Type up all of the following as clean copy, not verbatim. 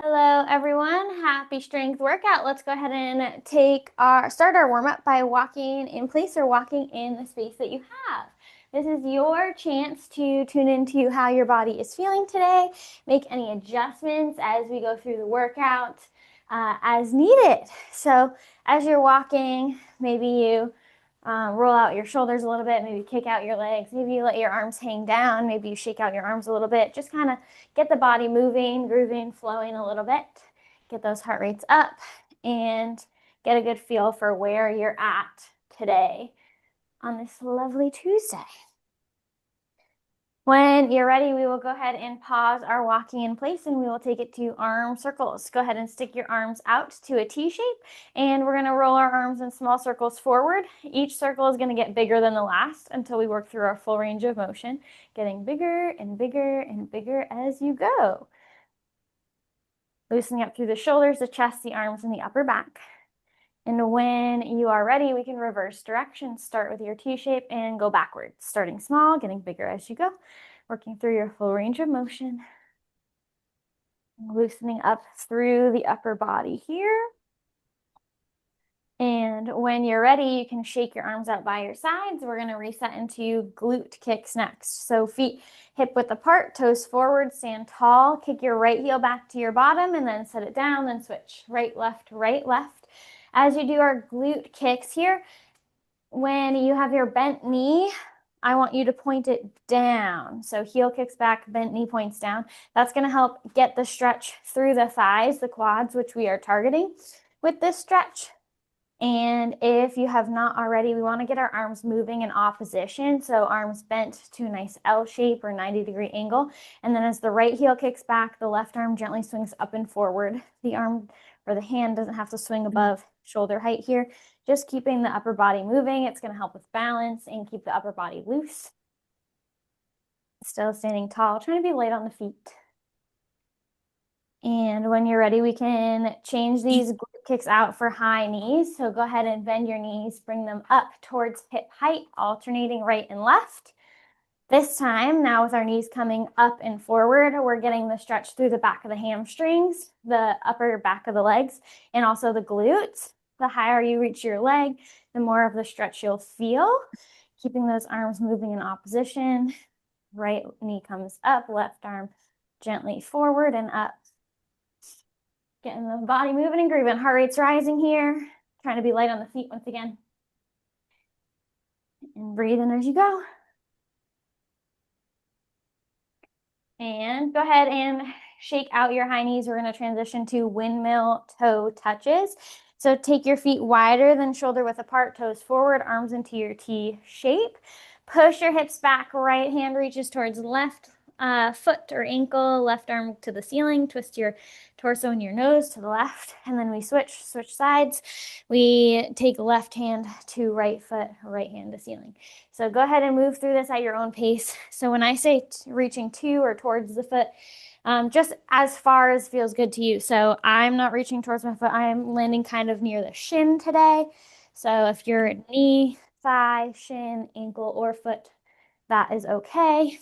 Hello, everyone. Happy strength workout. Let's go ahead and start our warm up by walking in place or walking in the space that you have. This is your chance to tune into how your body is feeling today, make any adjustments as we go through the workout as needed. So, as you're walking, maybe you roll out your shoulders a little bit, maybe kick out your legs, maybe you let your arms hang down, maybe you shake out your arms a little bit. Just kind of get the body moving, grooving, flowing a little bit. Get those heart rates up and get a good feel for where you're at today on this lovely Tuesday. When you're ready, we will go ahead and pause our walking in place and we will take it to arm circles. Go ahead and stick your arms out to a T shape and we're going to roll our arms in small circles forward. Each circle is going to get bigger than the last until we work through our full range of motion, getting bigger and bigger and bigger as you go. Loosening up through the shoulders, the chest, the arms, and the upper back. And when you are ready, we can reverse direction. Start with your T shape and go backwards, starting small, getting bigger as you go, working through your full range of motion. Loosening up through the upper body here. And when you're ready, you can shake your arms out by your sides. We're going to reset into glute kicks next. So feet hip width apart, toes forward, stand tall. Kick your right heel back to your bottom and then set it down, then switch right, left, right, left. As you do our glute kicks here, when you have your bent knee, I want you to point it down. So heel kicks back, bent knee points down. That's going to help get the stretch through the thighs, the quads, which we are targeting with this stretch. And if you have not already, we want to get our arms moving in opposition. So arms bent to a nice L shape or 90-degree angle. And then as the right heel kicks back, the left arm gently swings up and forward. The arm or the hand doesn't have to swing above shoulder height here. Just keeping the upper body moving. It's going to help with balance and keep the upper body loose. Still standing tall, trying to be light on the feet. And when you're ready, we can change these glute kicks out for high knees. So go ahead and bend your knees, bring them up towards hip height, alternating right and left. This time, now with our knees coming up and forward, we're getting the stretch through the back of the hamstrings, the upper back of the legs, and also the glutes. The higher you reach your leg, the more of the stretch you'll feel. Keeping those arms moving in opposition. Right knee comes up, left arm gently forward and up. Getting the body moving and grooving. Heart rate's rising here. Trying to be light on the feet once again. And breathe in as you go. And go ahead and shake out your high knees. We're going to transition to windmill toe touches. So take your feet wider than shoulder width apart, toes forward, arms into your T shape. Push your hips back, right hand reaches towards left foot or ankle, left arm to the ceiling, twist your torso and your nose to the left, and then we switch sides. We take left hand to right foot, right hand to ceiling. So go ahead and move through this at your own pace. So when I say reaching to or towards the foot, just as far as feels good to you. So I'm not reaching towards my foot. I'm landing kind of near the shin today. So if you're knee, thigh, shin, ankle, or foot, that is okay.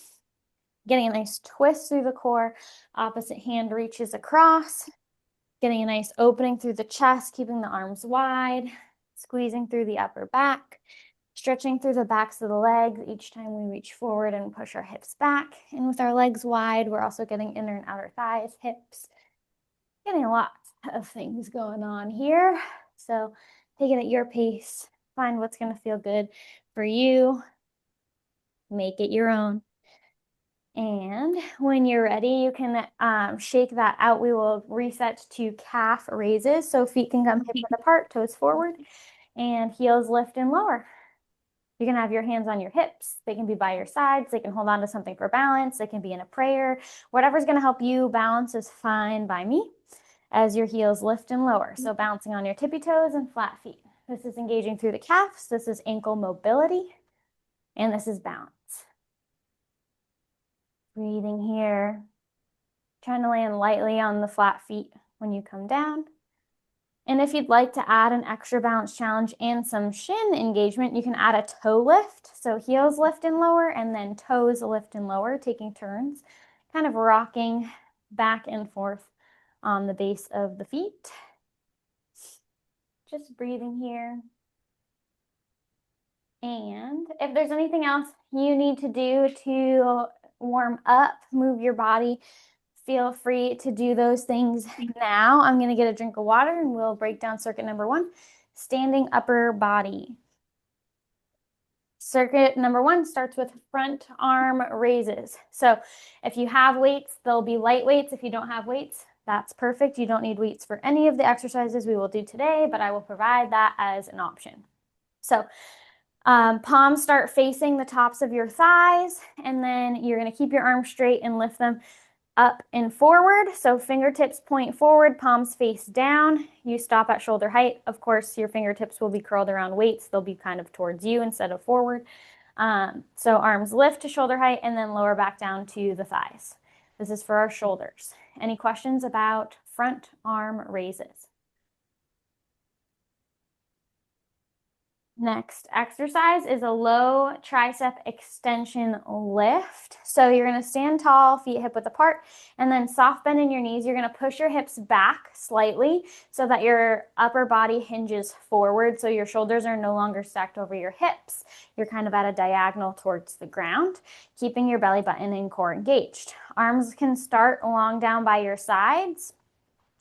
Getting a nice twist through the core. Opposite hand reaches across. Getting a nice opening through the chest, keeping the arms wide. Squeezing through the upper back. Stretching through the backs of the legs each time we reach forward and push our hips back. And with our legs wide, we're also getting inner and outer thighs, hips. Getting lots of things going on here. So take it at your pace. Find what's going to feel good for you. Make it your own. And when you're ready, you can shake that out. We will reset to calf raises. So feet can come hip width apart, toes forward, and heels lift and lower. You can have your hands on your hips. They can be by your sides. They can hold on to something for balance. They can be in a prayer. Whatever's going to help you balance is fine by me as your heels lift and lower. So bouncing on your tippy toes and flat feet. This is engaging through the calves. This is ankle mobility. And this is balance. Breathing here. Trying to land lightly on the flat feet when you come down. And if you'd like to add an extra balance challenge and some shin engagement, you can add a toe lift. So heels lift and lower, and then toes lift and lower, taking turns, kind of rocking back and forth on the base of the feet. Just breathing here. And if there's anything else you need to do to warm up, move your body, feel free to do those things now. I'm going to get a drink of water and we'll break down circuit number 1, standing upper body. Circuit number 1 starts with front arm raises. So if you have weights, they'll be light weights. If you don't have weights, that's perfect. You don't need weights for any of the exercises we will do today, but I will provide that as an option. So palms start facing the tops of your thighs, and then you're going to keep your arms straight and lift them up and forward. So fingertips point forward, palms face down. You stop at shoulder height. Of course, your fingertips will be curled around weights. They'll be kind of towards you instead of forward. So arms lift to shoulder height and then lower back down to the thighs. This is for our shoulders. Any questions about front arm raises? Next exercise is a low tricep extension lift. So you're going to stand tall, feet hip width apart, and then soft bend in your knees. You're going to push your hips back slightly so that your upper body hinges forward. So your shoulders are no longer stacked over your hips. You're kind of at a diagonal towards the ground, keeping your belly button and core engaged. Arms can start along down by your sides.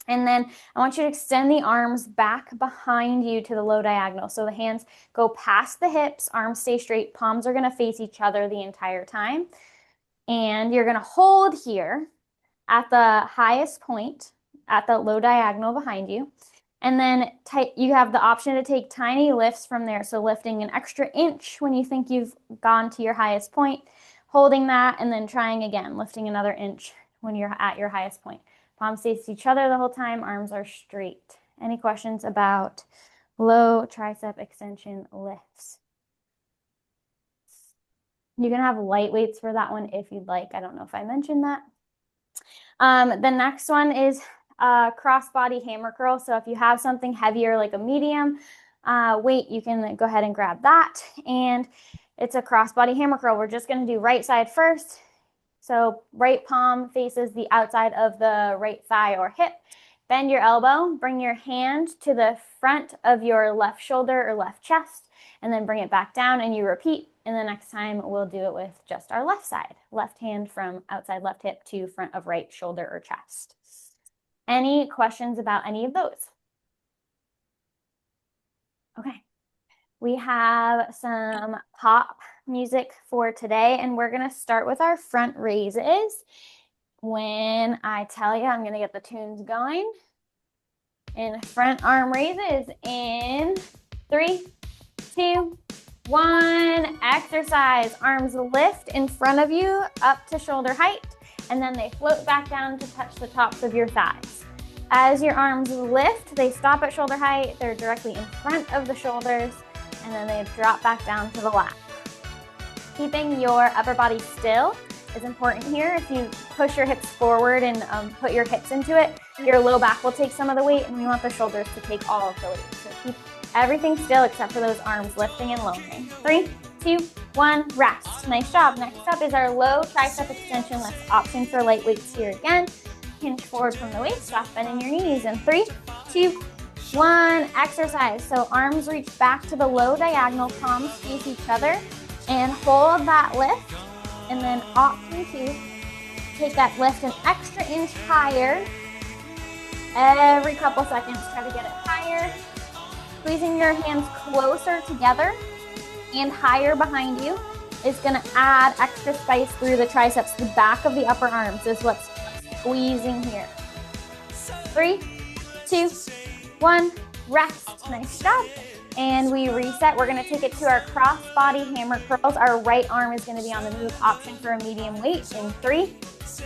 And then I want you to extend the arms back behind you to the low diagonal. So the hands go past the hips, arms stay straight, palms are going to face each other the entire time. And you're going to hold here at the highest point at the low diagonal behind you. And then you have the option to take tiny lifts from there. So lifting an extra inch when you think you've gone to your highest point, holding that, and then trying again, lifting another inch when you're at your highest point. Palms face each other the whole time, arms are straight. Any questions about low tricep extension lifts? You can have light weights for that one if you'd like. I don't know if I mentioned that. The next one is crossbody hammer curl. So if you have something heavier like a medium weight, you can go ahead and grab that. And it's a crossbody hammer curl. We're just going to do right side first. So right palm faces the outside of the right thigh or hip. Bend your elbow, bring your hand to the front of your left shoulder or left chest, and then bring it back down and you repeat. And the next time we'll do it with just our left side. Left hand from outside left hip to front of right shoulder or chest. Any questions about any of those? Okay. We have some pop music for today, and we're going to start with our front raises. When I tell you, I'm going to get the tunes going. And front arm raises in 3, 2, 1. Exercise. Arms lift in front of you up to shoulder height, and then they float back down to touch the tops of your thighs. As your arms lift, they stop at shoulder height. They're directly in front of the shoulders, and then they drop back down to the lap. Keeping your upper body still is important here. If you push your hips forward and put your hips into it, your low back will take some of the weight, and we want the shoulders to take all of the weight. So keep everything still except for those arms lifting and lowering. 3, 2, 1, rest. Nice job. Next up is our low tricep extension lift. Option for light weights here again. Hinge forward from the waist, soft bend in your knees. And 3, 2, 1, exercise. So arms reach back to the low diagonal, palms face each other, and hold that lift. And then option 2, take that lift an extra inch higher. Every couple seconds, try to get it higher. Squeezing your hands closer together and higher behind you is going to add extra spice through the triceps. The back of the upper arms is what's squeezing here. 3, 2, 1, rest. Nice job. And we reset. We're going to take it to our cross-body hammer curls. Our right arm is going to be on the move, option for a medium weight. In 3,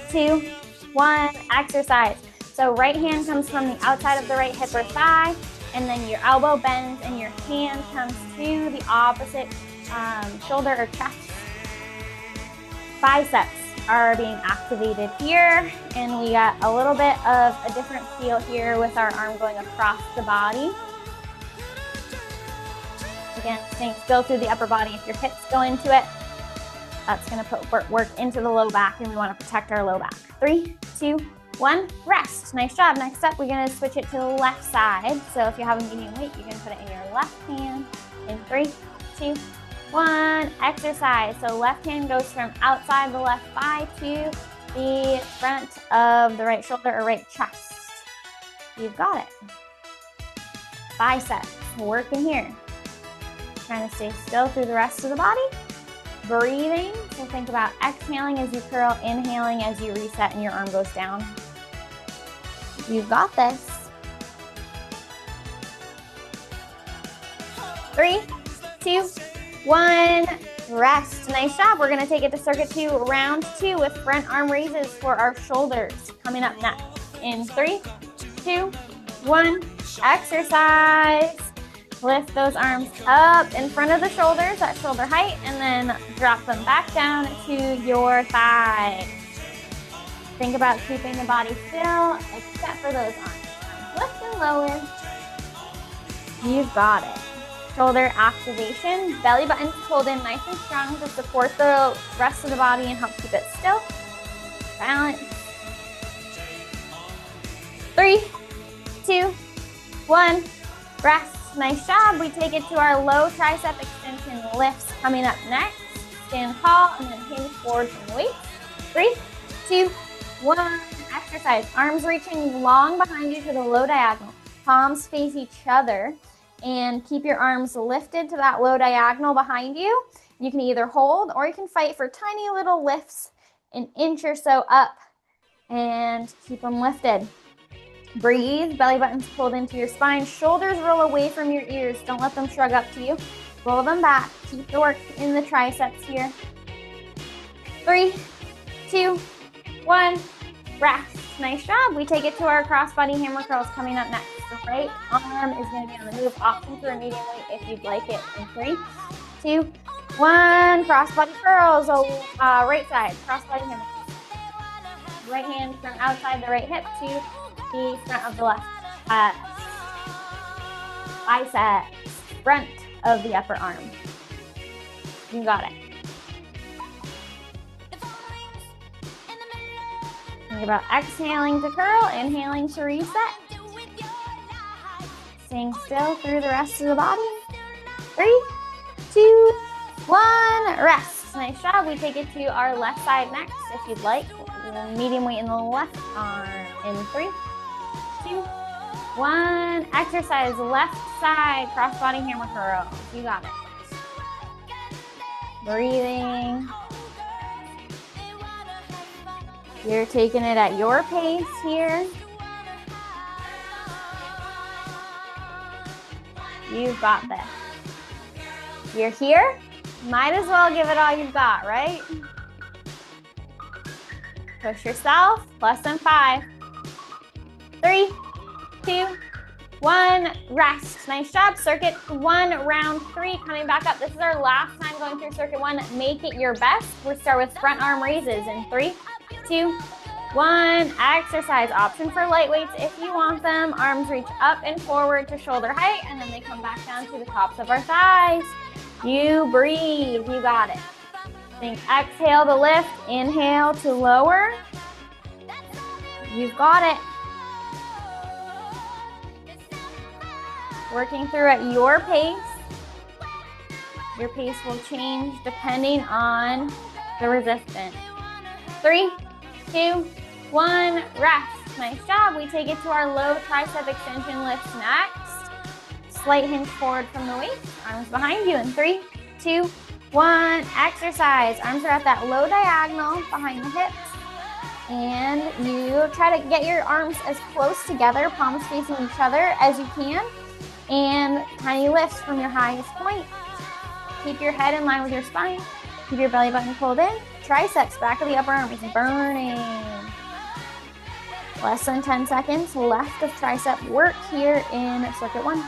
2, 1, exercise. So right hand comes from the outside of the right hip or thigh, and then your elbow bends and your hand comes to the opposite shoulder or chest. Biceps are being activated here, and we got a little bit of a different feel here with our arm going across the body. Again, staying still through the upper body. If your hips go into it, that's going to put work into the low back, and we want to protect our low back. 3, 2, 1, rest. Nice job. Next up, we're gonna switch it to the left side. So if you have a medium weight, you can put it in your left hand. In 3, 2, 1, exercise. So left hand goes from outside the left thigh to the front of the right shoulder or right chest. You've got it. Biceps, working here. Trying to stay still through the rest of the body. Breathing, so think about exhaling as you curl, inhaling as you reset and your arm goes down. You've got this. 3, 2, 1, rest. Nice job. We're gonna take it to circuit 2, round 2 with front arm raises for our shoulders. Coming up next. In 3, 2, 1, exercise. Lift those arms up in front of the shoulders at shoulder height and then drop them back down to your thighs. Think about keeping the body still except for those arms. Lift and lower. You've got it. Shoulder activation. Belly button pulled in nice and strong to support the rest of the body and help keep it still. Balance. 3, 2, 1, rest. Nice job. We take it to our low tricep extension lifts coming up next. Stand tall and then hinge forward from the waist. 3, 2, 1, exercise. Arms reaching long behind you to the low diagonal. Palms face each other and keep your arms lifted to that low diagonal behind you. You can either hold or you can fight for tiny little lifts, an inch or so up, and keep them lifted. Breathe, belly buttons pulled into your spine, shoulders roll away from your ears. Don't let them shrug up to you. Roll them back. Keep the work in the triceps here. 3, 2, 1, rest. Nice job. We take it to our crossbody hammer curls coming up next. The right arm is going to be on the move. Option for a medium weight if you'd like it. In 3, 2, 1, crossbody curls. Right side, crossbody hammer curls. Right hand from outside the right hip to the front of the left biceps, front of the upper arm. You got it. Think about exhaling to curl, inhaling to reset. Staying still through the rest of the body. 3, 2, 1, rest. Nice job. We take it to our left side next if you'd like. Medium weight in the left arm. In 3, 2, 1, exercise, left side, crossbody hammer curl. You got it. Breathing. You're taking it at your pace here. You've got this. You're here, might as well give it all you've got, right? Push yourself, less than 5. 3, 2, 1, rest. Nice job. Circuit 1, round 3, coming back up. This is our last time going through circuit 1. Make it your best. We'll start with front arm raises in 3, 2, 1. Exercise. Option for light weights if you want them. Arms reach up and forward to shoulder height, and then they come back down to the tops of our thighs. You breathe. You got it. Think exhale to lift, inhale to lower. You've got it. Working through at your pace. Your pace will change depending on the resistance. 3, 2, 1, rest. Nice job. We take it to our low tricep extension lifts next. Slight hinge forward from the waist. Arms behind you in 3, 2, 1. Exercise. Arms are at that low diagonal behind the hips. And you try to get your arms as close together, palms facing each other as you can. And tiny lifts from your highest point. Keep your head in line with your spine. Keep your belly button pulled in. Triceps, back of the upper arm is burning. Less than 10 seconds left of tricep work here in circuit 1.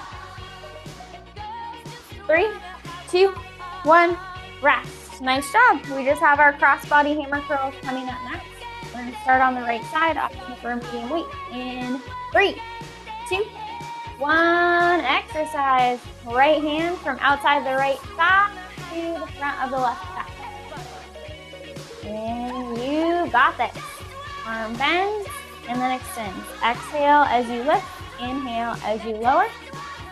3, 2, 1, rest. Nice job. We just have our crossbody hammer curls coming up next. We're going to start on the right side, option for a medium weight. In 3, 2, 1, exercise. Right hand from outside the right thigh to the front of the left thigh. And you got this. Arm bends, and then extend. Exhale as you lift, inhale as you lower.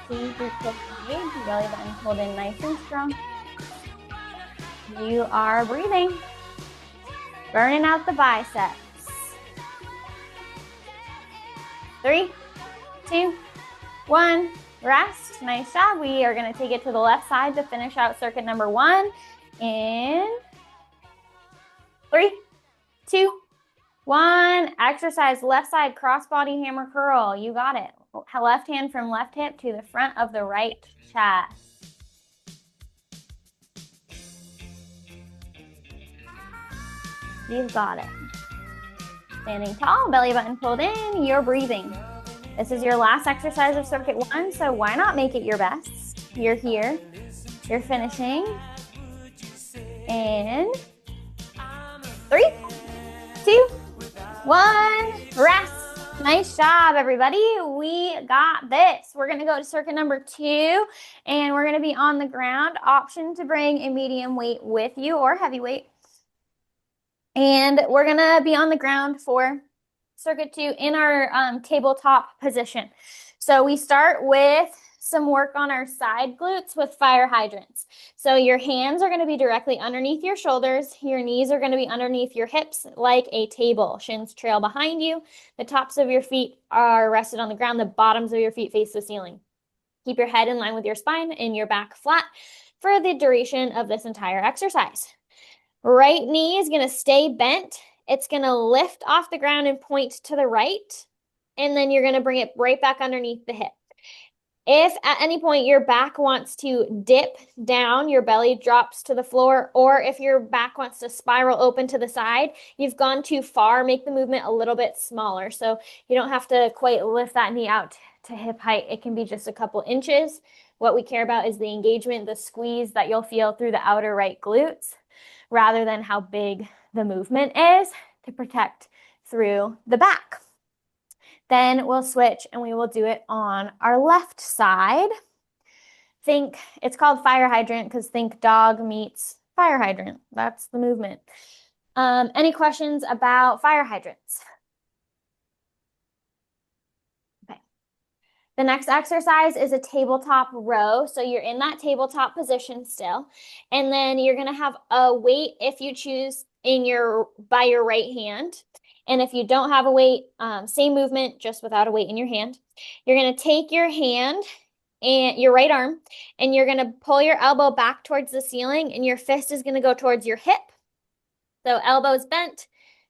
Please your hips engaged, belly button pulled in nice and strong. You are breathing, burning out the biceps. 3, 2, 1, rest. Nice job. We are going to take it to the left side to finish out circuit number 1. In 3, 2, 1. Exercise left side crossbody hammer curl. You got it. Left hand from left hip to the front of the right chest. You've got it. Standing tall, belly button pulled in, you're breathing. This is your last exercise of circuit 1, so why not make it your best? You're here, you're finishing. In 3, 2, 1, rest. Nice job, everybody. We got this. We're gonna go to circuit number 2, and we're gonna be on the ground. Option to bring a medium weight with you or heavy weight. And we're gonna be on the ground for circuit 2 in our tabletop position. So we start with some work on our side glutes with fire hydrants. So your hands are gonna be directly underneath your shoulders. Your knees are gonna be underneath your hips like a table. Shins trail behind you. The tops of your feet are rested on the ground. The bottoms of your feet face the ceiling. Keep your head in line with your spine and your back flat for the duration of this entire exercise. Right knee is going to stay bent. It's going to lift off the ground and point to the right. And then you're going to bring it right back underneath the hip. If at any point your back wants to dip down, your belly drops to the floor, or if your back wants to spiral open to the side, you've gone too far. Make the movement a little bit smaller. So you don't have to quite lift that knee out to hip height. It can be just a couple inches. What we care about is the engagement, the squeeze that you'll feel through the outer right glutes, rather than how big the movement is to protect through the back. Then we'll switch and we will do it on our left side. Think, it's called fire hydrant because think dog meets fire hydrant. That's the movement. Any questions about fire hydrants? Okay. The next exercise is a tabletop row. So you're in that tabletop position still. And then you're going to have a weight if you choose by your right hand. And if you don't have a weight, same movement, just without a weight in your hand. You're going to take your hand and your right arm, and you're going to pull your elbow back towards the ceiling, and your fist is going to go towards your hip. So elbows bent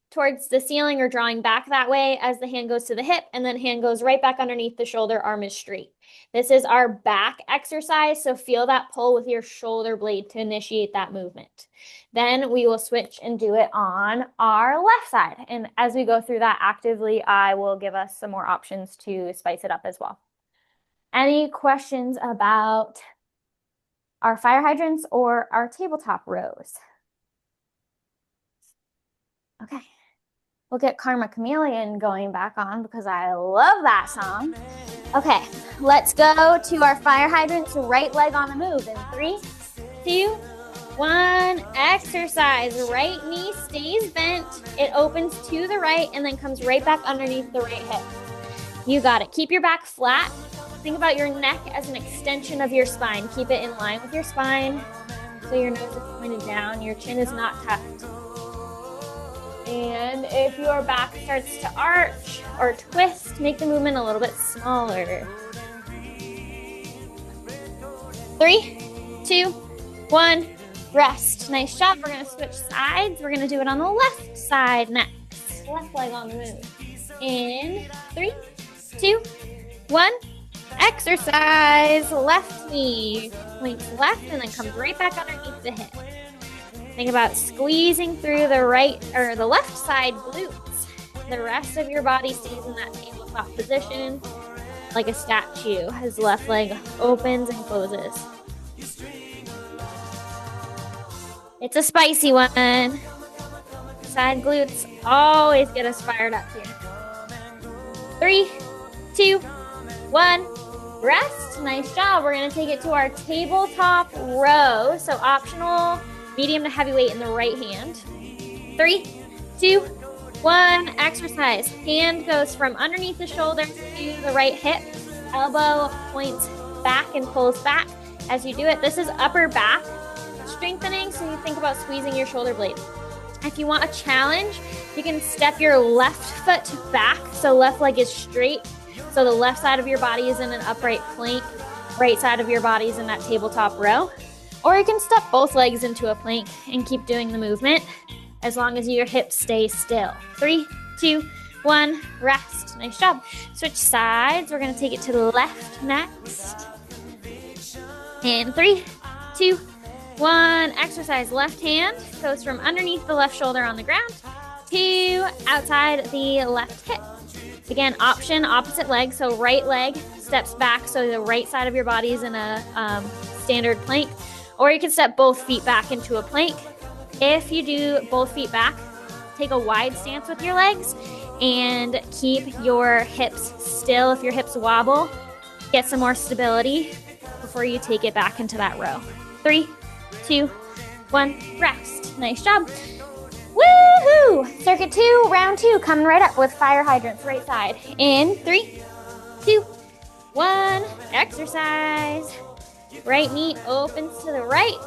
towards the ceiling or drawing back that way as the hand goes to the hip, and then hand goes right back underneath the shoulder, arm is straight. This is our back exercise, so feel that pull with your shoulder blade to initiate that movement. Then we will switch and do it on our left side. And as we go through that actively, I will give us some more options to spice it up as well. Any questions about our fire hydrants or our tabletop rows? Okay. We'll get Karma Chameleon going back on because I love that song. Okay, let's go to our fire hydrants, right leg on the move. In 3, 2, 1, exercise. Right knee stays bent. It opens to the right and then comes right back underneath the right hip. You got it. Keep your back flat. Think about your neck as an extension of your spine. Keep it in line with your spine so your nose is pointed down. Your chin is not tucked. And if your back starts to arch or twist, make the movement a little bit smaller. 3, 2, 1, rest. Nice job. We're going to switch sides. We're going to do it on the left side next. Left leg on the move. In 3, 2, 1, exercise. Left knee points left and then comes right back underneath the hip. Think about squeezing through the right or the left side glutes. The rest of your body stays in that tabletop position like a statue. His left leg opens and closes. It's a spicy one. Side glutes always get us fired up here. 3, 2, 1. Rest. Nice job. We're going to take it to our tabletop row. So optional medium to heavy weight in the right hand. 3, 2, 1 exercise. Hand goes from underneath the shoulder to the right hip. Elbow points back and pulls back as you do it. This is upper back strengthening, so you think about squeezing your shoulder blade. If you want a challenge, you can step your left foot back, so left leg is straight, so the left side of your body is in an upright plank, right side of your body is in that tabletop row. Or you can step both legs into a plank and keep doing the movement as long as your hips stay still. 3, 2, 1, rest. Nice job. Switch sides. We're going to take it to the left next. And 3, 2, 1. Exercise. Left hand goes from underneath the left shoulder on the ground to outside the left hip. Again, option, opposite leg. So right leg steps back so the right side of your body is in a standard plank. Or you can step both feet back into a plank. If you do both feet back, take a wide stance with your legs and keep your hips still. If your hips wobble, get some more stability before you take it back into that row. 3, 2, 1, rest. Nice job. Woohoo! Circuit 2, round 2, coming right up with fire hydrants, right side. In 3, 2, 1, exercise. Right knee opens to the right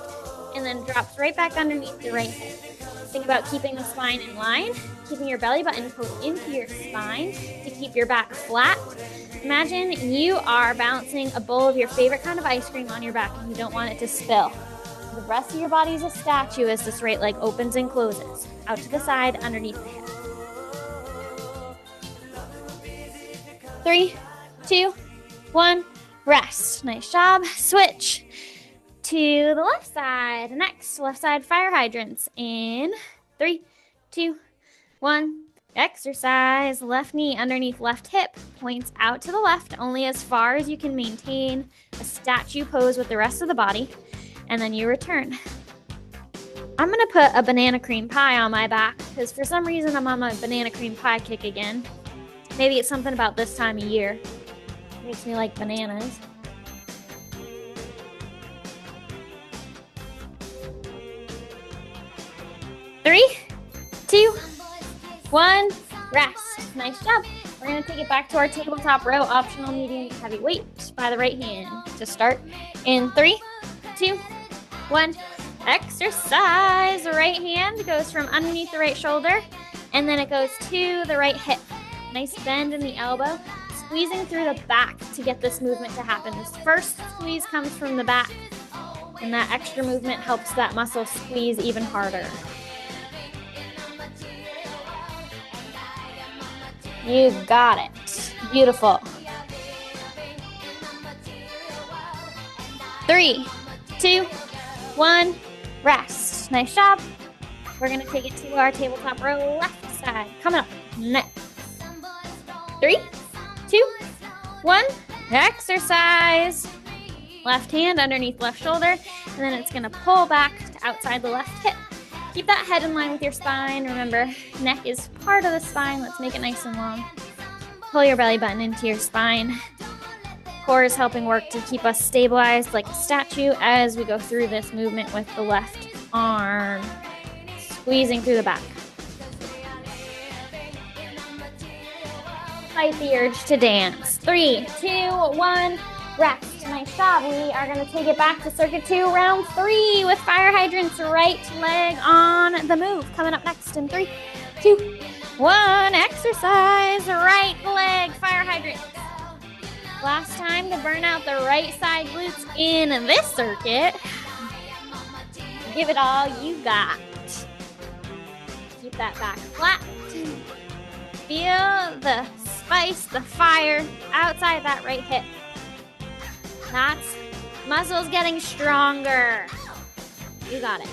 and then drops right back underneath the right hip. Think about keeping the spine in line, keeping your belly button poked into your spine to keep your back flat. Imagine you are balancing a bowl of your favorite kind of ice cream on your back and you don't want it to spill. The rest of your body is a statue as this right leg opens and closes. Out to the side, underneath the hip. 3, 2, 1, rest. Nice job. Switch to the left side. Next, left side fire hydrants. In 3, 2, 1. Exercise. Left knee underneath left hip. Points out to the left only as far as you can maintain a statue pose with the rest of the body. And then you return. I'm going to put a banana cream pie on my back because for some reason I'm on my banana cream pie kick again. Maybe it's something about this time of year. Makes me like bananas. Three, 2, 1, rest. Nice job. We're going to take it back to our tabletop row, optional medium heavy weight by the right hand to start. In 3, 2, 1, exercise. Right hand goes from underneath the right shoulder and then it goes to the right hip. Nice bend in the elbow. Squeezing through the back to get this movement to happen. This first squeeze comes from the back and that extra movement helps that muscle squeeze even harder. You got it. Beautiful. 3, 2, 1, rest. Nice job. We're going to take it to our tabletop row left side. Coming up next. 3, 2, 1, exercise. Left hand underneath left shoulder, and then it's going to pull back to outside the left hip. Keep that head in line with your spine. Remember, neck is part of the spine. Let's make it nice and long. Pull your belly button into your spine. Core is helping work to keep us stabilized like a statue as we go through this movement with the left arm. Squeezing through the back. Fight the urge to dance. 3, 2, 1, rest. Nice job. We are going to take it back to circuit 2, round 3 with fire hydrants. Right leg on the move. Coming up next in 3, 2, 1. Exercise. Right leg fire hydrants. Last time to burn out the right side glutes in this circuit. Give it all you got. Keep that back flat. Feel the spice, the fire outside that right hip. That's muscles getting stronger. You got it.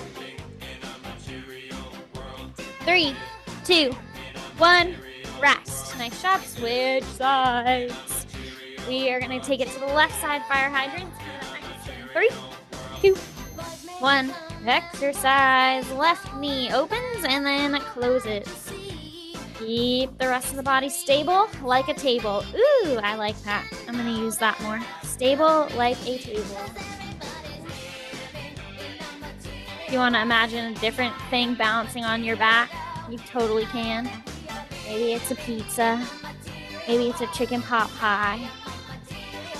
3, 2, 1, rest. Nice job. Switch sides. We are going to take it to the left side fire hydrants. 3, 2, 1, exercise. Left knee opens and then closes. Keep the rest of the body stable like a table. Ooh, I like that. I'm going to use that more. Stable like a table. If you want to imagine a different thing balancing on your back, you totally can. Maybe it's a pizza. Maybe it's a chicken pot pie.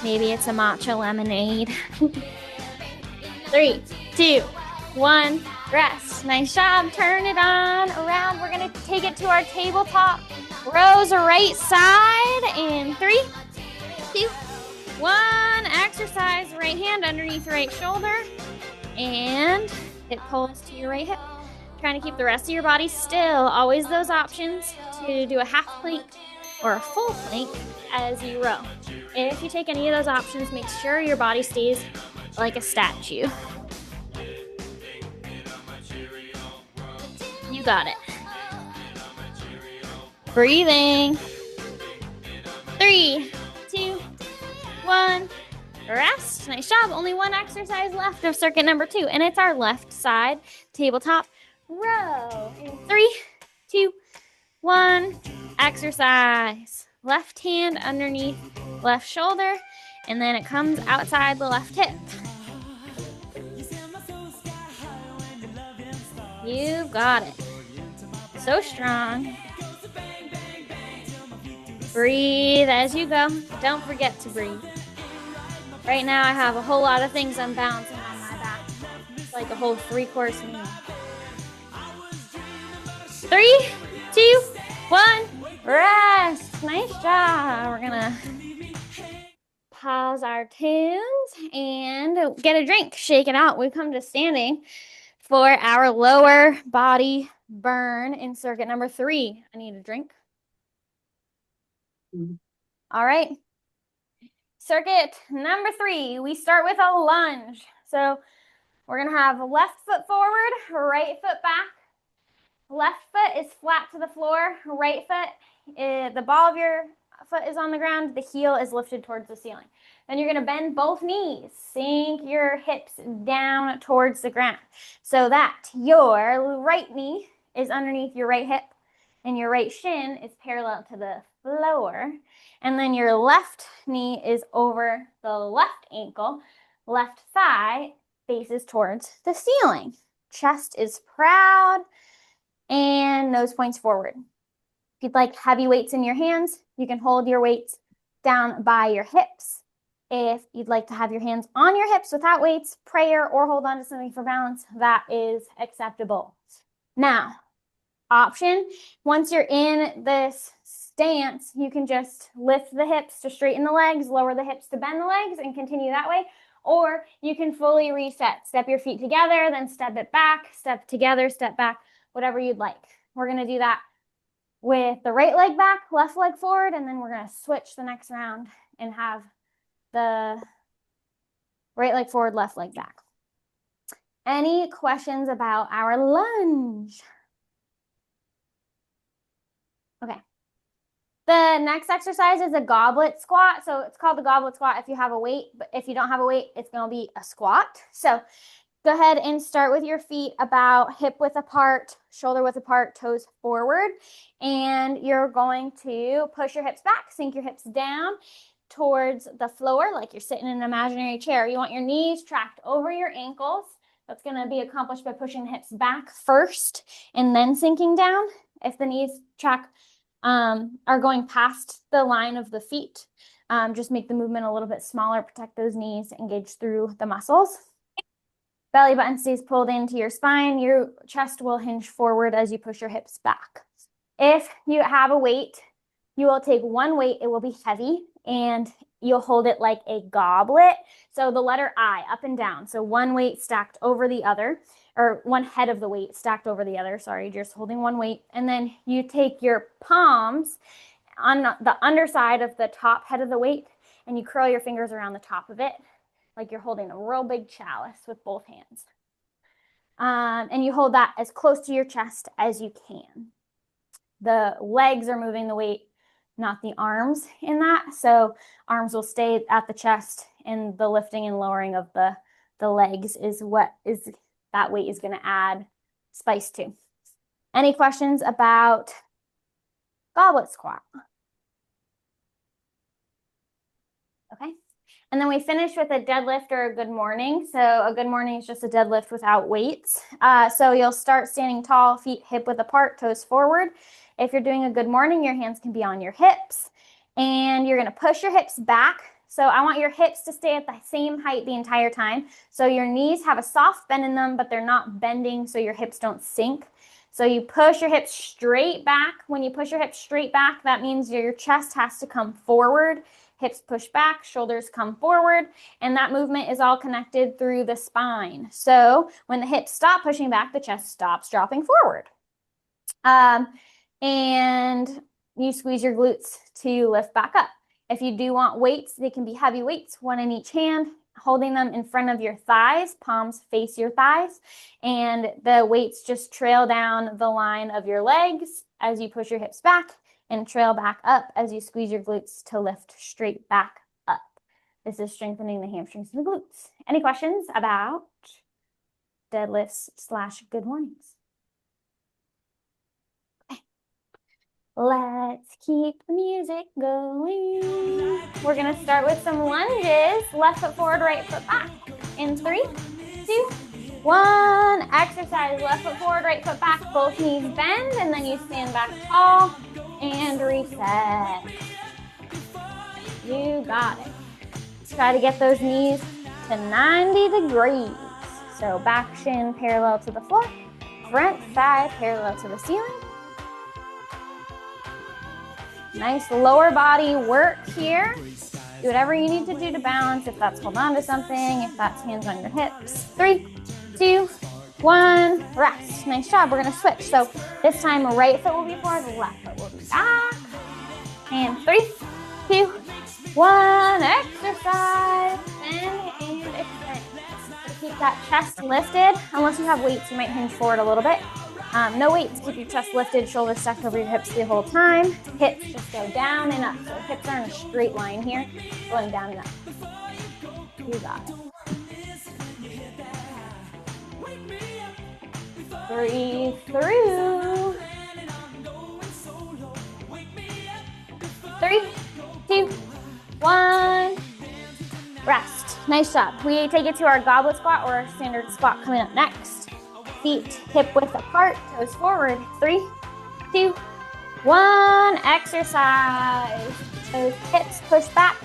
Maybe it's a matcha lemonade. 3, 2, 1, rest. Nice job. Turn it on around. We're going to take it to our tabletop. Rows right side in 3, 2, 1. Exercise. Right hand underneath right shoulder. And it pulls to your right hip. Trying to keep the rest of your body still. Always those options to do a half plank or a full plank as you row. If you take any of those options, make sure your body stays like a statue. You got it. Breathing. 3, 2, 1. Rest. Nice job. Only one exercise left of circuit number 2, and it's our left side tabletop row. In 3, 2, 1. Exercise. Left hand underneath left shoulder, and then it comes outside the left hip. You got it. So strong. Breathe as you go. Don't forget to breathe. Right now I have a whole lot of things I'm balancing on my back. It's like a whole 3-course meal. 3, 2, 1. Rest. Nice job. We're gonna pause our tunes and get a drink. Shake it out. We come to standing for our lower body burn in circuit number 3. I need a drink. All right. Circuit number 3, we start with a lunge. So we're gonna have left foot forward, right foot back. Left foot is flat to the floor. Right foot, the ball of your foot is on the ground. The heel is lifted towards the ceiling. Then you're going to bend both knees. Sink your hips down towards the ground so that your right knee is underneath your right hip and your right shin is parallel to the floor. And then your left knee is over the left ankle. Left thigh faces towards the ceiling. Chest is proud. And nose points forward. If you'd like heavy weights in your hands, you can hold your weights down by your hips. If you'd like to have your hands on your hips without weights, prayer, or hold on to something for balance, that is acceptable. Now, option, once you're in this stance, you can just lift the hips to straighten the legs, lower the hips to bend the legs, and continue that way. Or you can fully reset. Step your feet together, then step it back, step together, step back. Whatever you'd like. We're going to do that with the right leg back, left leg forward, and then we're going to switch the next round and have the right leg forward, left leg back. Any questions about our lunge? Okay. The next exercise is a goblet squat. So it's called the goblet squat if you have a weight, but if you don't have a weight, it's going to be a squat. So go ahead and start with your feet about hip width apart, shoulder width apart, toes forward. And you're going to push your hips back, sink your hips down towards the floor like you're sitting in an imaginary chair. You want your knees tracked over your ankles. That's going to be accomplished by pushing the hips back first and then sinking down. If the knees are going past the line of the feet, just make the movement a little bit smaller, protect those knees, engage through the muscles. Belly button stays pulled into your spine. Your chest will hinge forward as you push your hips back. If you have a weight, you will take one weight. It will be heavy, and you'll hold it like a goblet. So the letter I, up and down. So one weight stacked over the other, or one head of the weight stacked over the other. Sorry, you're just holding one weight. And then you take your palms on the underside of the top head of the weight, and you curl your fingers around the top of it, like you're holding a real big chalice with both hands. And you hold that as close to your chest as you can. The legs are moving the weight, not the arms in that. So arms will stay at the chest, and the lifting and lowering of the legs is what is that weight is going to add spice to. Any questions about goblet squat? Okay. And then we finish with a deadlift or a good morning. So a good morning is just a deadlift without weights. So you'll start standing tall, feet hip width apart, toes forward. If you're doing a good morning, your hands can be on your hips, and you're gonna push your hips back. So I want your hips to stay at the same height the entire time. So your knees have a soft bend in them, but they're not bending so your hips don't sink. So you push your hips straight back. When you push your hips straight back, that means your chest has to come forward. Hips push back, shoulders come forward, and that movement is all connected through the spine. So when the hips stop pushing back, the chest stops dropping forward. And you squeeze your glutes to lift back up. If you do want weights, they can be heavy weights, one in each hand, holding them in front of your thighs, palms face your thighs, and the weights just trail down the line of your legs as you push your hips back and trail back up as you squeeze your glutes to lift straight back up. This is strengthening the hamstrings and the glutes. Any questions about deadlifts / good mornings? Let's keep the music going. We're gonna start with some lunges. Left foot forward, right foot back. In 3, 2, 1. Exercise, left foot forward, right foot back. Both knees bend, and then you stand back tall and reset. You got it. Try to get those knees to 90 degrees. So back shin parallel to the floor, front thigh parallel to the ceiling. Nice lower body work here. Do whatever you need to do to balance. If that's hold on to something, if that's hands on your hips. 3, 2, 1, rest. Nice job. We're gonna switch. So this time, right foot will be forward, left foot will be back. And 3, 2, 1, exercise. And extend. Keep that chest lifted. Unless you have weights, you might hinge forward a little bit. No weights, keep your chest lifted, shoulders stacked over your hips the whole time. Hips just go down and up. So hips are in a straight line here, going down and up. You got it. Breathe through. 3, 2, 1. Rest. Nice job. We take it to our goblet squat or our standard squat coming up next. Feet hip width apart, toes forward. 3, 2, 1. Exercise. Those hips push back,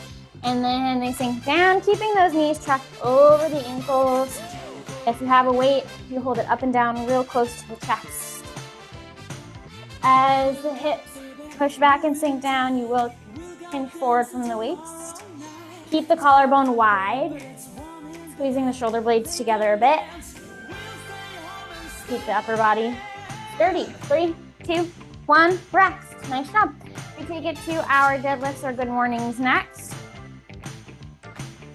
and then they sink down, keeping those knees tracked over the ankles. If you have a weight, you hold it up and down real close to the chest. As the hips push back and sink down, you will hinge forward from the waist. Keep the collarbone wide, squeezing the shoulder blades together a bit. Keep the upper body sturdy. 3, 2, 1, rest. Nice job. We take it to our deadlifts or good mornings next.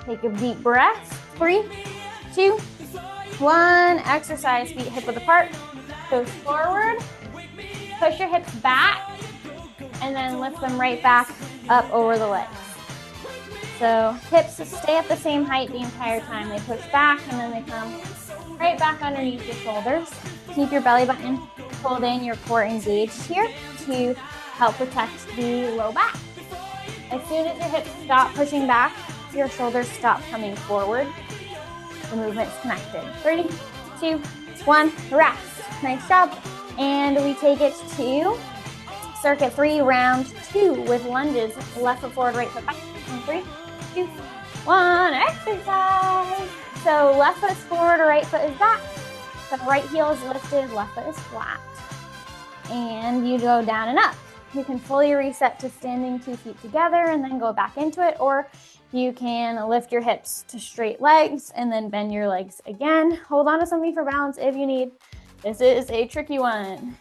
Take a deep breath. 3, 2, 1. Exercise, feet hip width apart, toes forward. Push your hips back, and then lift them right back up over the legs. So hips stay at the same height the entire time. They push back, and then they come right back underneath your shoulders. Keep your belly button pulled in, your core engaged here to help protect the low back. As soon as your hips stop pushing back, your shoulders stop coming forward. The movement's connected. 3, 2, 1, rest. Nice job. And we take it to circuit 3, round 2 with lunges. Left foot forward, right foot back. And 3, 2, 1, exercise. So left foot is forward, right foot is back. The right heel is lifted, left foot is flat. And you go down and up. You can fully reset to standing 2 feet together and then go back into it, or you can lift your hips to straight legs and then bend your legs again. Hold on to something for balance if you need. This is a tricky one.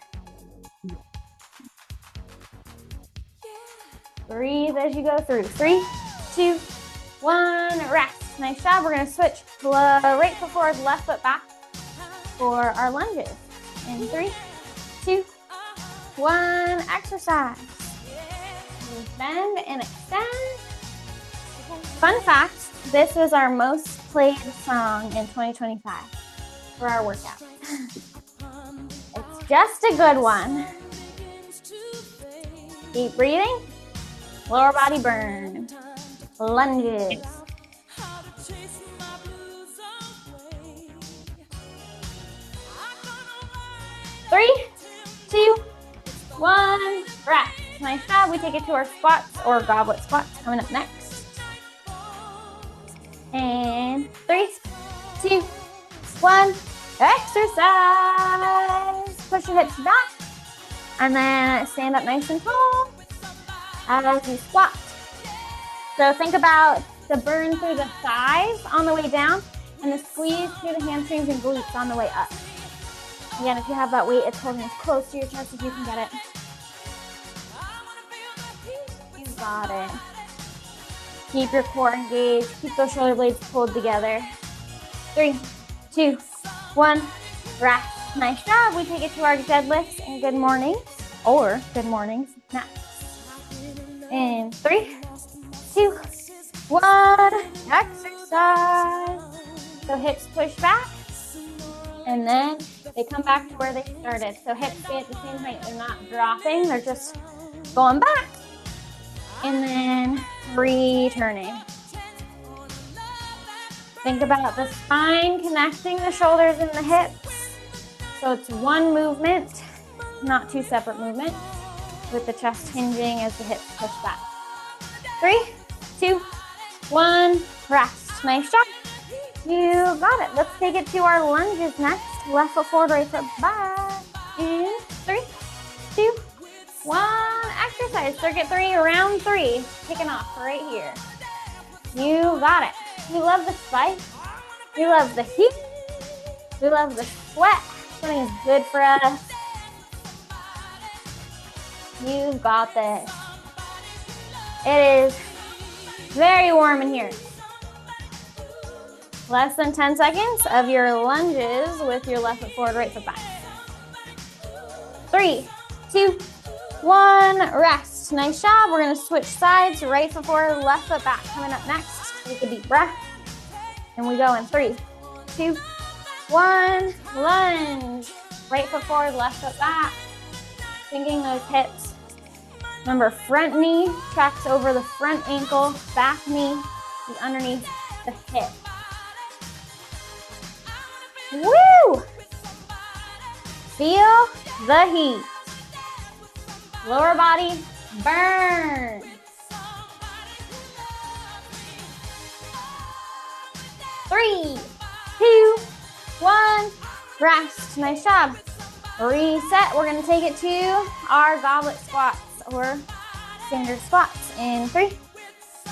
Breathe as you go through. 3, 2, 1, rest. Nice job. We're gonna switch right foot forward, left foot back for our lunges. In 3, 2, 1, exercise. Bend and extend. Fun fact, this was our most played song in 2025 for our workout. It's just a good one. Keep breathing. Lower body burn. Lunges. 3, 2, one, rest. Nice job. We take it to our squats or goblet squats coming up next. And 3, 2, 1, exercise. Push your hips back. And then stand up nice and tall as you squat. So think about the burn through the thighs on the way down and the squeeze through the hamstrings and glutes on the way up. Again, if you have that weight, it's holding as close to your chest as you can get it. You got it. Keep your core engaged. Keep those shoulder blades pulled together. 3, 2, 1, rest. Nice job. We take it to our deadlifts and good mornings, or good mornings next. In 3, 2, 1, exercise. So hips push back, and then they come back to where they started. So hips stay at the same height. They're not dropping. They're just going back. And then returning. Think about the spine connecting the shoulders and the hips. So it's one movement, not two separate movements, with the chest hinging as the hips push back. 3, 2, 1, rest. Nice job. You got it. Let's take it to our lunges next. Left foot forward, right foot back. In 3, 2, 1, exercise. Circuit 3, round 3. Kicking off right here. You got it. We love the spike. We love the heat. We love the sweat. Swimming is good for us. You got this. It is very warm in here. Less than 10 seconds of your lunges with your left foot forward, right foot back. 3, 2, 1, rest. Nice job. We're gonna switch sides, right foot forward, left foot back. Coming up next, take a deep breath. And we go in 3, 2, 1, lunge. Right foot forward, left foot back. Sinking those hips. Remember, front knee tracks over the front ankle, back knee is underneath the hip. Woo! Feel the heat. Lower body burn. 3, 2, 1, rest. Nice job. Reset. We're going to take it to our goblet squats or standard squats in 3,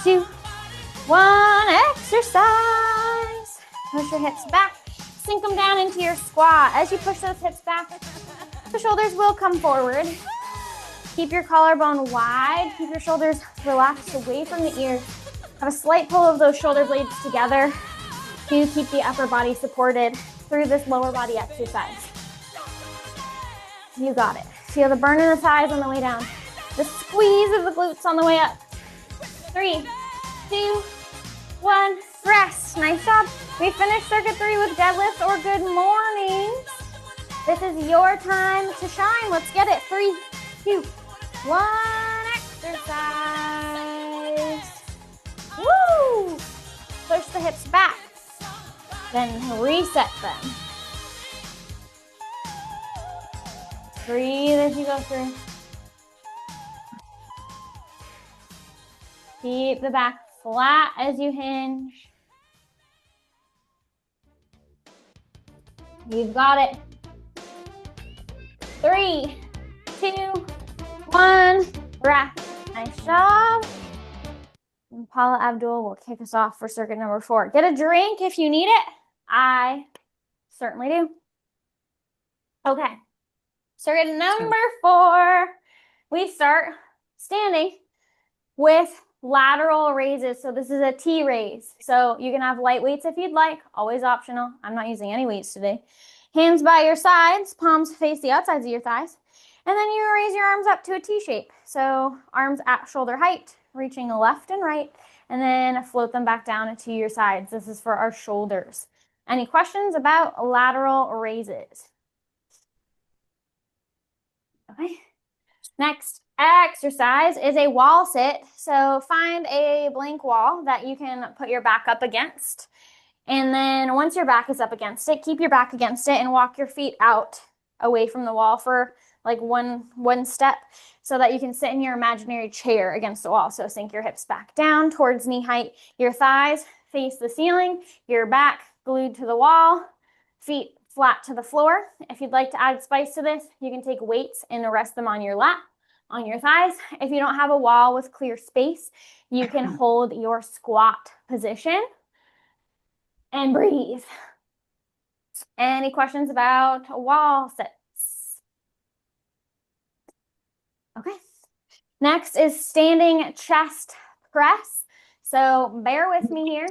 2, 1, exercise. Push your hips back. Sink them down into your squat. As you push those hips back, the shoulders will come forward. Keep your collarbone wide. Keep your shoulders relaxed away from the ears. Have a slight pull of those shoulder blades together to keep the upper body supported through this lower body exercise. You got it. Feel the burn in the thighs on the way down. The squeeze of the glutes on the way up. 3, 2, 1, rest. Nice job. We finished circuit 3 with deadlifts or good mornings. This is your time to shine. Let's get it. 3, 2, 1, exercise. Woo! Push the hips back. Then reset them. Breathe as you go through. Keep the back flat as you hinge. You've got it. 3, 2, 1, rest. Nice job. And Paula Abdul will kick us off for circuit number 4. Get a drink if you need it. I certainly do. Okay. Circuit number 4. We start standing with lateral raises. So this is a T raise. So you can have light weights if you'd like, always optional. I'm not using any weights today. Hands by your sides, palms face the outsides of your thighs. And then you raise your arms up to a T shape. So arms at shoulder height, reaching left and right, and then float them back down to your sides. This is for our shoulders. Any questions about lateral raises? Okay. Next exercise is a wall sit. So find a blank wall that you can put your back up against. And then once your back is up against it, keep your back against it and walk your feet out away from the wall for like one step, so that you can sit in your imaginary chair against the wall. So sink your hips back down towards knee height. Your thighs face the ceiling, your back glued to the wall, feet flat to the floor. If you'd like to add spice to this, you can take weights and rest them on your lap, on your thighs. If you don't have a wall with clear space, you can hold your squat position and breathe. Any questions about wall sits? Okay. Next is standing chest press. So bear with me here.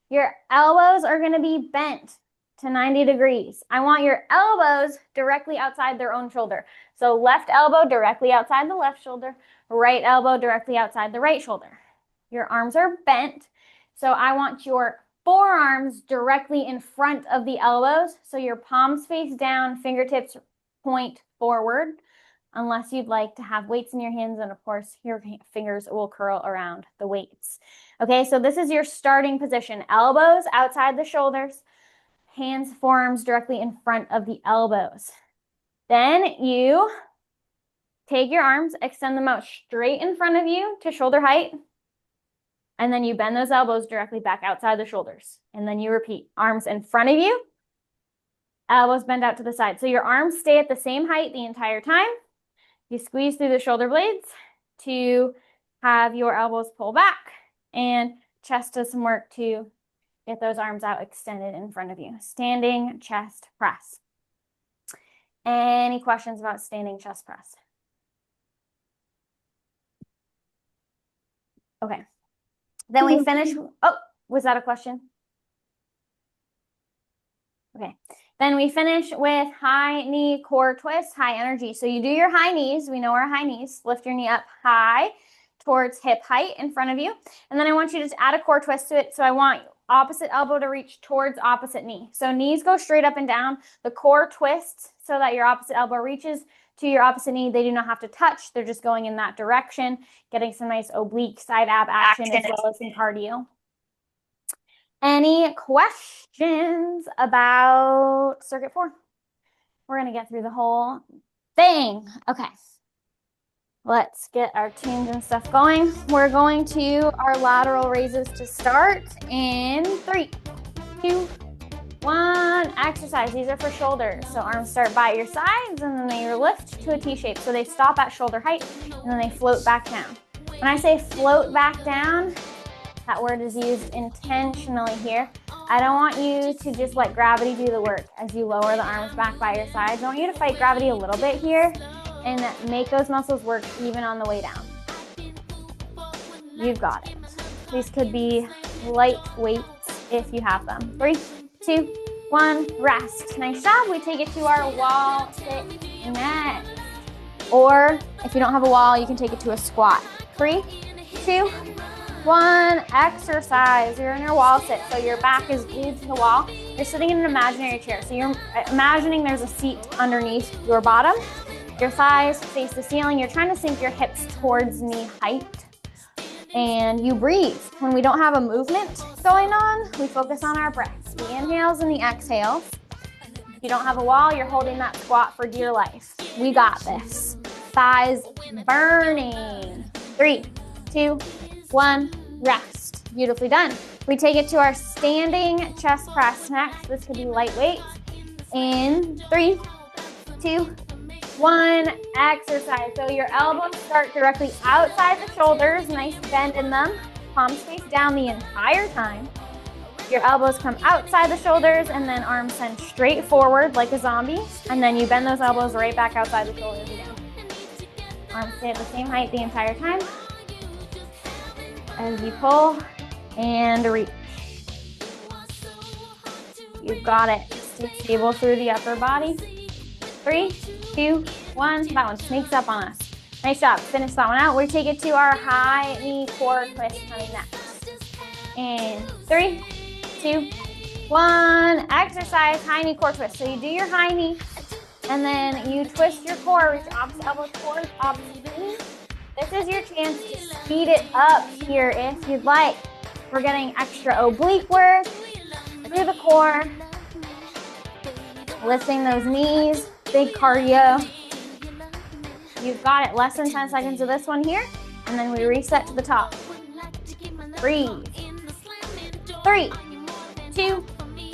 Your elbows are going to be bent to 90 degrees. I want your elbows directly outside their own shoulder. So left elbow directly outside the left shoulder, right elbow directly outside the right shoulder. Your arms are bent. So I want your forearms directly in front of the elbows. So your palms face down, fingertips point forward, unless you'd like to have weights in your hands. And of course, your fingers will curl around the weights. Okay, so this is your starting position. Elbows outside the shoulders, hands, forearms directly in front of the elbows. Then you take your arms, extend them out straight in front of you to shoulder height. And then you bend those elbows directly back outside the shoulders. And then you repeat. Arms in front of you, elbows bend out to the side. So your arms stay at the same height the entire time. You squeeze through the shoulder blades to have your elbows pull back, and chest does some work to get those arms out extended in front of you. Standing chest press. Any questions about standing chest press? Okay. Then we finish. Oh, was that a question? Okay. Then we finish with high knee core twist, high energy. So you do your high knees. We know our high knees. Lift your knee up high towards hip height in front of you. And then I want you to just add a core twist to it. So I want opposite elbow to reach towards opposite knee. So knees go straight up and down. The core twists so that your opposite elbow reaches to your opposite knee. They do not have to touch. They're just going in that direction, getting some nice oblique side ab action as well as some cardio. Any questions about circuit 4? We're going to get through the whole thing. Okay. Let's get our tunes and stuff going. We're going to our lateral raises to start in 3, 2, 1. Exercise. These are for shoulders. So arms start by your sides and then they lift to a T shape. So they stop at shoulder height and then they float back down. When I say float back down, that word is used intentionally here. I don't want you to just let gravity do the work as you lower the arms back by your sides. I want you to fight gravity a little bit here and make those muscles work even on the way down. You've got it. These could be light weights if you have them. 3, 2, 1, rest. Nice job. We take it to our wall sit next. Or if you don't have a wall, you can take it to a squat. 3, 2, 1, exercise. You're in your wall sit, so your back is glued to the wall. You're sitting in an imaginary chair, so you're imagining there's a seat underneath your bottom. Your thighs face the ceiling. You're trying to sink your hips towards knee height, and you breathe. When we don't have a movement going on, we focus on our breaths, the inhales and the exhales. If you don't have a wall, you're holding that squat for dear life. We got this. Thighs burning. 3, 2, 1, rest. Beautifully done. We take it to our standing chest press next. This could be lightweight. In 3, 2, 1, exercise. So your elbows start directly outside the shoulders. Nice bend in them. Palms face down the entire time. Your elbows come outside the shoulders and then arms send straight forward like a zombie. And then you bend those elbows right back outside the shoulders again. Arms stay at the same height the entire time. As you pull and reach. You've got it. Stay stable through the upper body. 3, 2, 1. That one sneaks up on us. Nice job. Finish that one out. We take it to our high knee core twist coming next. And 3, 2, 1. Exercise high knee core twist. So you do your high knee and then you twist your core. Reach opposite elbow towards opposite knee. This is your chance to speed it up here if you'd like. We're getting extra oblique work through the core. Lifting those knees, big cardio. You've got it. Less than 10 seconds of this one here. And then we reset to the top. Breathe. 3, 2,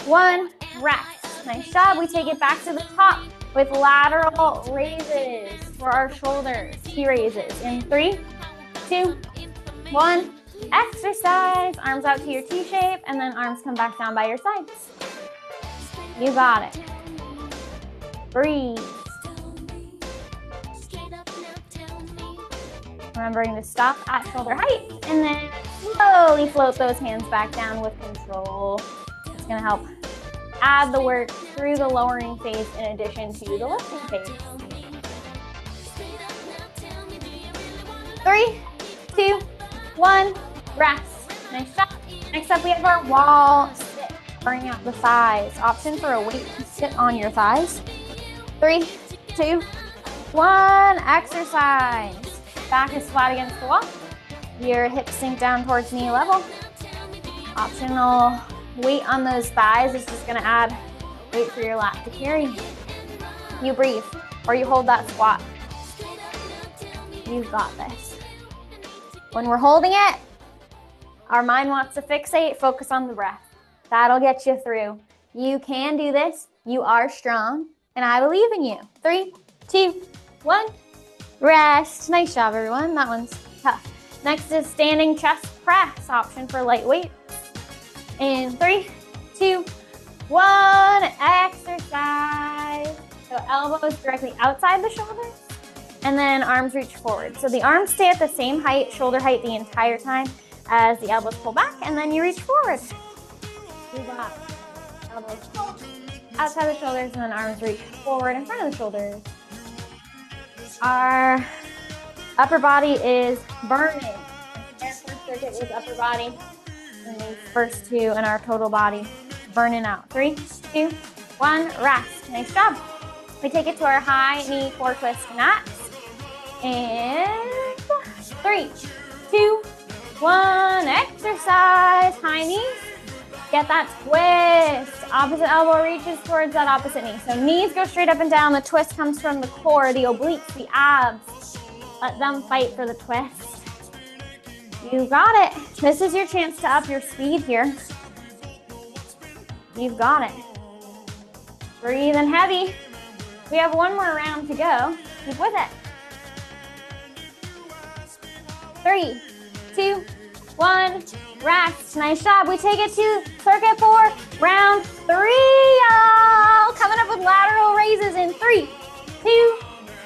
1, rest. Nice job. We take it back to the top with lateral raises for our shoulders. T raises in 3, 2, 1. Exercise. Arms out to your T shape, and then arms come back down by your sides. You got it. Breathe. Remembering to stop at shoulder height, and then slowly float those hands back down with control. It's going to help add the work through the lowering phase in addition to the lifting phase. 3, 2, 1, rest. Nice job. Next up, we have our wall sit. Bring out the thighs. Option for a weight to sit on your thighs. 3, 2, 1, exercise. Back is flat against the wall. Your hips sink down towards knee level. Optional weight on those thighs is just going to add weight for your lat to carry. You breathe, or you hold that squat. You've got this. When we're holding it, our mind wants to fixate, focus on the breath. That'll get you through. You can do this. You are strong, and I believe in you. 3, 2, 1. Rest. Nice job, everyone. That one's tough. Next is standing chest press, option for lightweight. In 3, 2, 1, exercise. So elbows directly outside the shoulders, and then arms reach forward. So the arms stay at the same height, shoulder height, the entire time as the elbows pull back, and then you reach forward. Do that. Elbows pull outside the shoulders, and then arms reach forward in front of the shoulders. Our upper body is burning. Our first circuit is upper body, and these first two in our total body burning out. 3, 2, 1, rest. Nice job. We take it to our high knee core twist next. And 3, 2, 1, exercise. High knees. Get that twist. Opposite elbow reaches towards that opposite knee. So knees go straight up and down. The twist comes from the core, the obliques, the abs. Let them fight for the twist. You got it. This is your chance to up your speed here. You've got it. Breathe in heavy. We have one more round to go. Keep with it. 3, 2, 1, rest. Nice job. We take it to circuit 4, round 3, y'all. Coming up with lateral raises in 3, 2,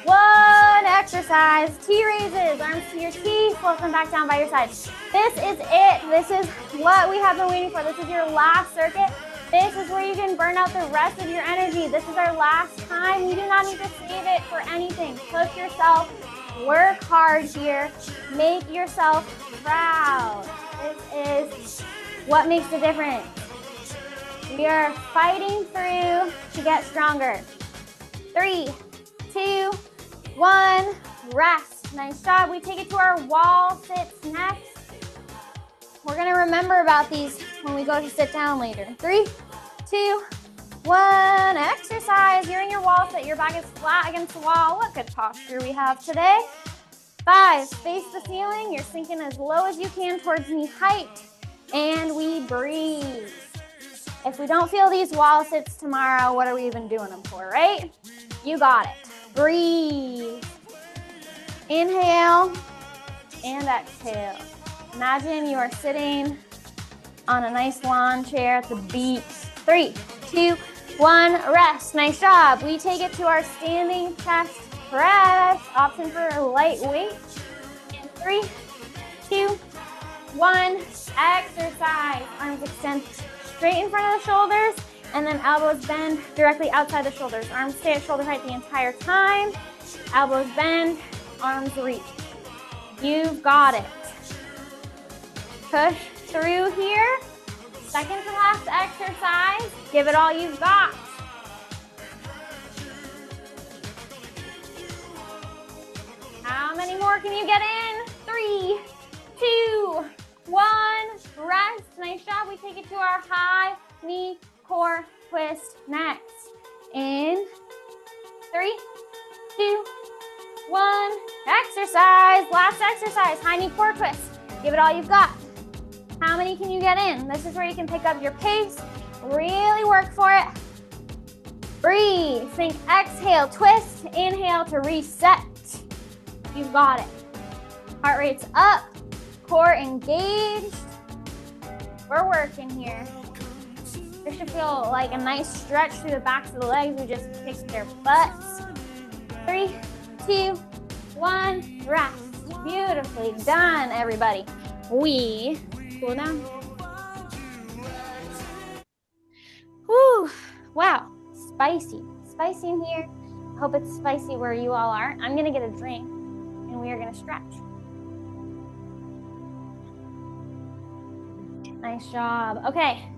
1, exercise. T raises, arms to your T, float them back down by your side. This is it. This is what we have been waiting for. This is your last circuit. This is where you can burn out the rest of your energy. This is our last time. You do not need to save it for anything. Push yourself. Work hard here. Make yourself proud. This is what makes the difference. We are fighting through to get stronger. 3, 2, 1, rest. Nice job. We take it to our wall sits next. We're going to remember about these when we go to sit down later. 3, 2, 1, exercise. You're in your wall sit. Your back is flat against the wall. What good posture we have today. 5, face the ceiling. You're sinking as low as you can towards knee height. And we breathe. If we don't feel these wall sits tomorrow, what are we even doing them for, right? You got it. Breathe. Inhale and exhale. Imagine you are sitting on a nice lawn chair at the beach. 3, 2, 1, rest. Nice job. We take it to our standing chest press. Option for lightweight. 3, 2, 1, exercise. Arms extend straight in front of the shoulders, and then elbows bend directly outside the shoulders. Arms stay at shoulder height the entire time. Elbows bend, arms reach. You've got it. Push through here. Second to last exercise. Give it all you've got. How many more can you get in? 3, 2, 1, rest. Nice job. We take it to our high knee core twist next. In 3, 2, one. Exercise. Last exercise. High knee core twist. Give it all you've got. How many can you get in? This is where you can pick up your pace. Really work for it. Breathe. Think exhale, twist. Inhale to reset. You've got it. Heart rate's up. Core engaged. We're working here. This should feel like a nice stretch through the backs of the legs. We just kicked their butts. 3, 2, 1. Rest. Beautifully done, everybody. We cool down. Whew. Wow. Spicy. Spicy in here. Hope it's spicy where you all are. I'm going to get a drink and we are going to stretch. Nice job. Okay.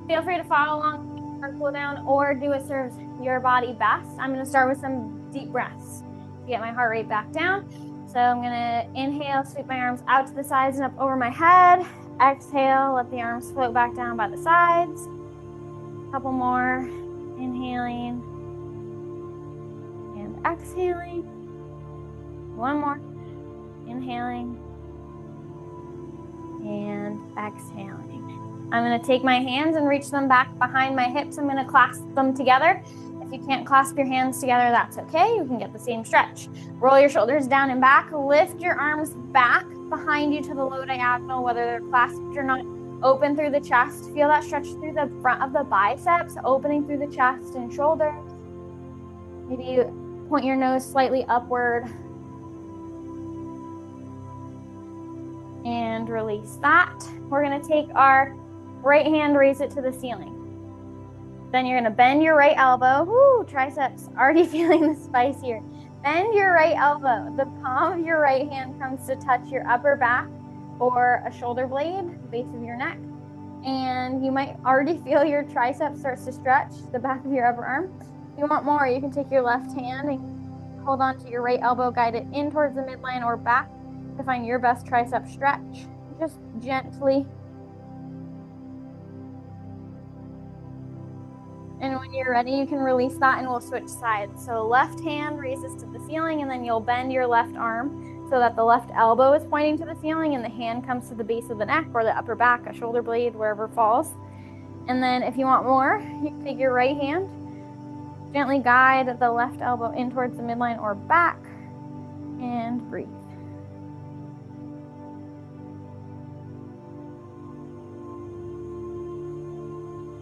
Feel free to follow along or cool down or do what serves your body best. I'm going to start with some deep breaths to get my heart rate back down. So I'm going to inhale, sweep my arms out to the sides and up over my head. Exhale, let the arms float back down by the sides. A couple more. Inhaling and exhaling. One more. Inhaling and exhaling. I'm going to take my hands and reach them back behind my hips. I'm going to clasp them together. If you can't clasp your hands together, that's okay. You can get the same stretch. Roll your shoulders down and back. Lift your arms back behind you to the low diagonal, whether they're clasped or not. Open through the chest. Feel that stretch through the front of the biceps, opening through the chest and shoulders. Maybe you point your nose slightly upward. And release that. We're going to take our right hand, raise it to the ceiling. Then you're going to bend your right elbow. Woo, triceps, already feeling the spice here. Bend your right elbow. The palm of your right hand comes to touch your upper back or a shoulder blade, base of your neck. And you might already feel your tricep starts to stretch, the back of your upper arm. If you want more, you can take your left hand and hold on to your right elbow, guide it in towards the midline or back to find your best tricep stretch. Just gently. And when you're ready, you can release that and we'll switch sides. So left hand raises to the ceiling and then you'll bend your left arm so that the left elbow is pointing to the ceiling and the hand comes to the base of the neck or the upper back, a shoulder blade, wherever falls. And then if you want more, you can take your right hand, gently guide the left elbow in towards the midline or back and breathe.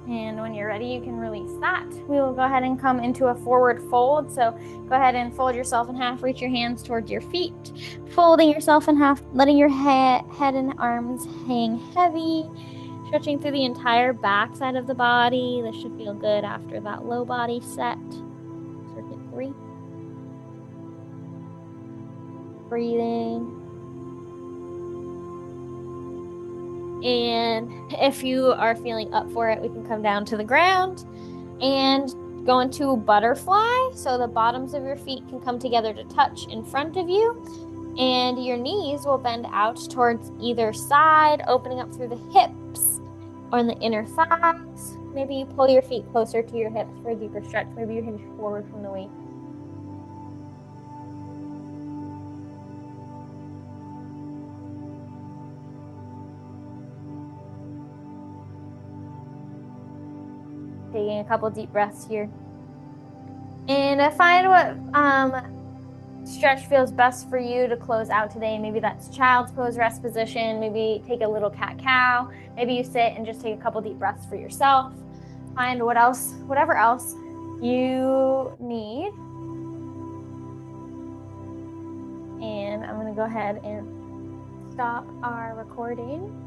And when you're ready, you can release that. We will go ahead and come into a forward fold. So go ahead and fold yourself in half, reach your hands towards your feet, folding yourself in half, letting your head and arms hang heavy, stretching through the entire back side of the body. This should feel good after that low body set. Circuit 3. Breathing. And if you are feeling up for it, we can come down to the ground and go into butterfly. So the bottoms of your feet can come together to touch in front of you. And your knees will bend out towards either side, opening up through the hips or in the inner thighs. Maybe you pull your feet closer to your hips for a deeper stretch. Maybe you hinge forward from the waist. Taking a couple deep breaths here. And find what stretch feels best for you to close out today. Maybe that's child's pose, rest position. Maybe take a little cat-cow. Maybe you sit and just take a couple deep breaths for yourself. Find whatever else you need. And I'm going to go ahead and stop our recording.